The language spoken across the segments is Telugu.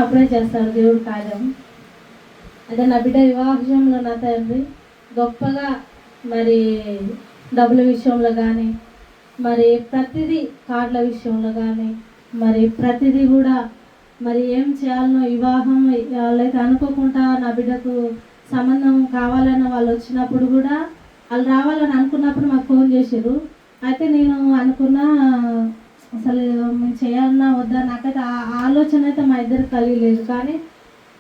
అప్పుడే చేస్తాడు దేవుడు కార్యం. అదే నా బిడ్డ వివాహ విషయంలో నా తండ్రి గొప్పగా మరి డబ్బుల విషయంలో కానీ, మరి ప్రతిదీ కార్డుల విషయంలో కానీ, మరి ప్రతిదీ కూడా మరి ఏం చేయాలనో వివాహం వాళ్ళైతే అనుకోకుండా నా బిడ్డకు సంబంధం కావాలని వాళ్ళు వచ్చినప్పుడు కూడా వాళ్ళు రావాలని అనుకున్నప్పుడు మాకు ఫోన్ చేశారు. అయితే నేను అనుకున్నా అసలు మేము చేయాలన్నా వద్దా, నాకైతే ఆలోచన అయితే మా ఇద్దరికి కలిగలేదు. కానీ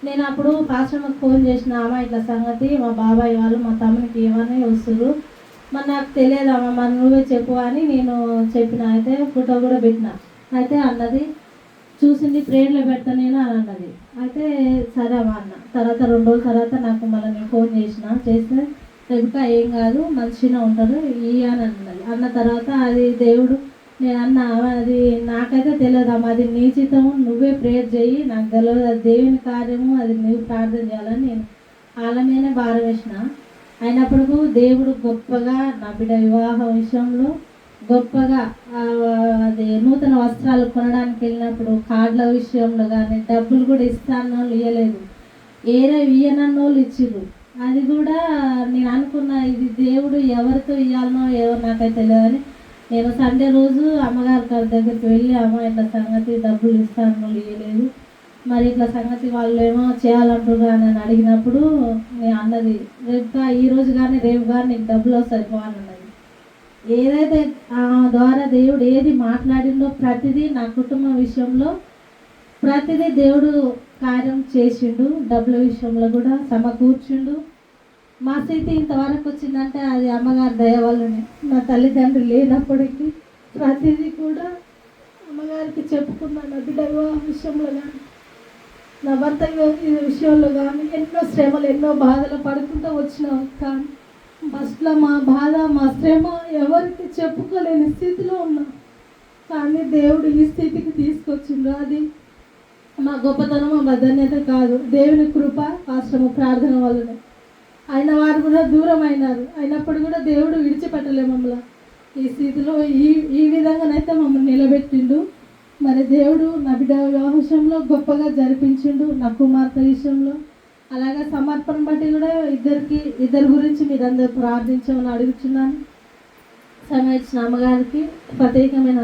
నేను అప్పుడు పాస్టర్కి ఫోన్ చేసిన, అమ్మ ఇట్లా సంగతి మా బాబాయ్ వాళ్ళు మా తమ్మునికి ఏమని వస్తారు, మరి నాకు తెలియదమ్మా, మరి నువ్వే చెప్పు అని నేను చెప్పిన. అయితే ఫోటో కూడా పెట్టిన. అయితే అన్నది చూసింది ప్రేయర్లో పెడతా నేను అని అన్నది. అయితే సరే అమ్మా అన్న. తర్వాత 2 రోజుల తర్వాత నాకు మళ్ళీ నేను ఫోన్ చేస్తే రేపుకా ఏం కాదు మంచిగా ఉంటారు అని అన్నది. అన్న తర్వాత అది దేవుడు నేను అన్న అది నాకైతే తెలియదమ్మా, అది నీ చిత్తము, నువ్వే ప్రేయర్ చేయి, నాకు తెలియదు, అది దేవుని కార్యము, అది నువ్వు ప్రార్థన చేయాలని నేను వాళ్ళ మీదనే భారం వేసిన. అయినప్పుడు దేవుడు గొప్పగా నా బిడ్డ వివాహ విషయంలో గొప్పగా అది నూతన వస్త్రాలు కొనడానికి వెళ్ళినప్పుడు కార్డుల విషయంలో కానీ డబ్బులు కూడా ఇస్తాను వాళ్ళు ఇవ్వలేదు, ఇయ్యనన్న వాళ్ళు ఇచ్చిర్రు. అది కూడా నేను అనుకున్న ఇది దేవుడు ఎవరితో ఇవ్వాలనో ఎవరు నాకైతే తెలియదని నేను సండే రోజు అమ్మగారి గారి దగ్గరికి వెళ్ళి, అమ్మ ఇట్లా సంగతి డబ్బులు ఇస్తాను వాళ్ళు ఇవ్వలేదు, మరి ఇట్లా సంగతి వాళ్ళు ఏమో చేయాలంటారు అని అడిగినప్పుడు నేను అన్నది, రేపు ఈరోజు కానీ రేపు కానీ నీకు డబ్బులు వస్తాయి అన్నది. ఏదైతే ద్వారా దేవుడు ఏది మాట్లాడిందో ప్రతిదీ నా కుటుంబం విషయంలో ప్రతిదీ దేవుడు కార్యం చేసిండు. డబ్బుల విషయంలో కూడా సమకూర్చుండు. మా స్థితి ఇంతవరకు వచ్చిందంటే అది అమ్మగారి దయ వల్లనే. నా తల్లిదండ్రులు లేనప్పటికీ ప్రతిదీ కూడా అమ్మగారికి చెప్పుకున్నాను. నా బిడ్డ వివాహ విషయంలో కానీ, నా భర్త విషయంలో కానీ ఎన్నో శ్రమలు ఎన్నో బాధలు పడుకుంటూ వచ్చినాం. కానీ ఫస్ట్లో మా బాధ మా శ్రమ ఎవరికి చెప్పుకోలేని స్థితిలో ఉన్నాం. కానీ దేవుడు ఈ స్థితికి తీసుకొచ్చిండు. అది మా గొప్పతనం, మా బద్ధన్యత కాదు, దేవుని కృప, పాస్టర్మ ప్రార్థన వల్లనే. అయిన వారు కూడా దూరం అయినారు, అయినప్పుడు కూడా దేవుడు విడిచిపెట్టలే మమ్మల్ని. ఈ స్థితిలో ఈ విధంగానైతే మమ్మల్ని నిలబెట్టిండు. మరి దేవుడు నా బిడ్డ వివాహ విషయంలో గొప్పగా జరిపించిండు. నా కుమార్తె విషయంలో అలాగే సమర్పణ బట్టి కూడా ఇద్దరి గురించి మీరందరూ ప్రార్థించమని అడుగుతున్నాను. సమయం ఇచ్చిన అమ్మగారికి ప్రత్యేకమైన